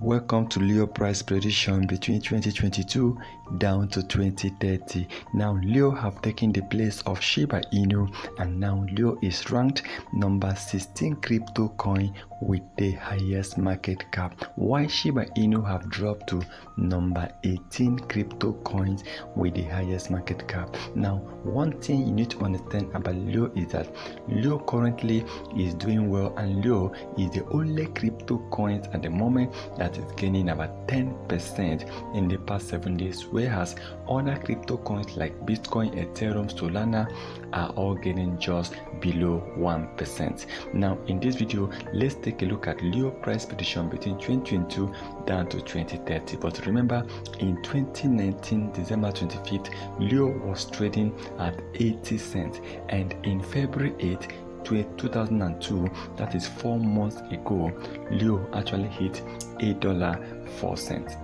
Welcome to Leo price prediction between 2022 down to 2030. Now Leo have taken the place of Shiba Inu, and now Leo is ranked number 16 crypto coin with the highest market cap, while Shiba Inu have dropped to number 18 crypto coins with the highest market cap. Now one thing you need to understand about Leo is that Leo currently is doing well, and Leo is the only crypto coin at the moment that is gaining about 10% in the past 7 days, whereas other crypto coins like Bitcoin, Ethereum, Solana are all gaining just below 1%. Now in this video, let's take a look at Leo price prediction between 2022 down to 2030. But remember, in 2019 December 25th, Leo was trading at 80 cents, and in February 8th 2002, that is 4 months ago, Leo actually hit $8.04.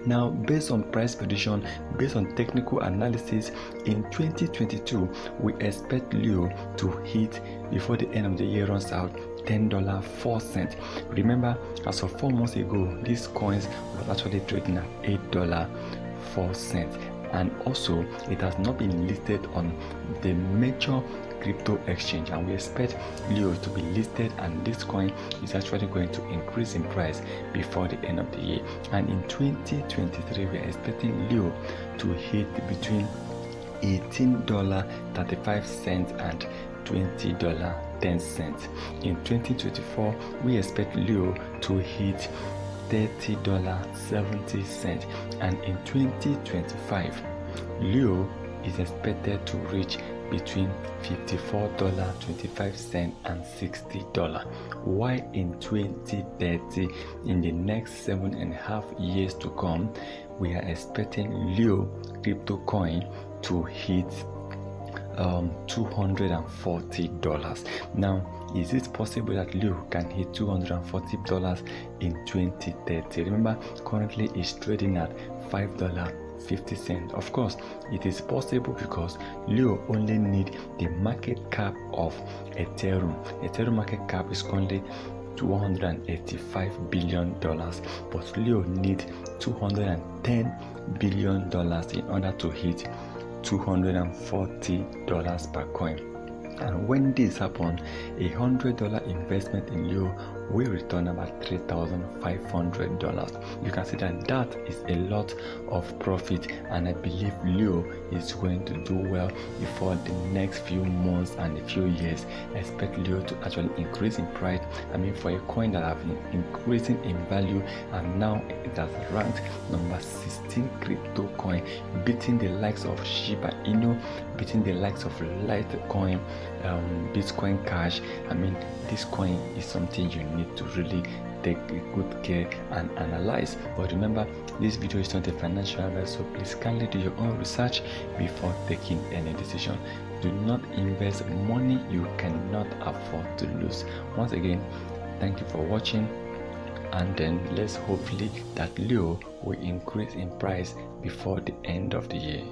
Now, based on price prediction, based on technical analysis, in 2022, we expect Leo to hit, before the end of the year runs out, $10.04. Remember, as of 4 months ago, these coins were actually trading at $8.04. And also, it has not been listed on the major crypto exchange, and we expect Leo to be listed, and this coin is actually going to increase in price before the end of the year. And in 2023, we are expecting Leo to hit between $18.35 and $20.10. In 2024, we expect Leo to hit $30.70, and in 2025, Leo is expected to reach between $54.25 and $60, while in 2030, in the next 7.5 years to come, we are expecting Leo crypto coin to hit $240. Now, is it possible that Leo can hit $240 in 2030? Remember, currently it's trading at $5.50. Of course, it is possible because Leo only need the market cap of Ethereum. Ethereum market cap is currently $285 billion, but Leo need $210 billion in order to hit $240 per coin. And when this happens, a $100 investment in Leo will return about $3,500. You can see that that is a lot of profit, and I believe Leo is going to do well before the next few months and a few years. I expect Leo to actually increase in price. I mean, for a coin that has been increasing in value, and now it has ranked number 16 crypto coin, beating the likes of Shiba Inu, beating the likes of Litecoin, Bitcoin Cash. I mean, this coin is something you need to really take good care and analyze. But remember, this video is not a financial advice, so please kindly do your own research before taking any decision. Do not invest money you cannot afford to lose. Once again, thank you for watching, and then let's hopefully that Leo will increase in price before the end of the year.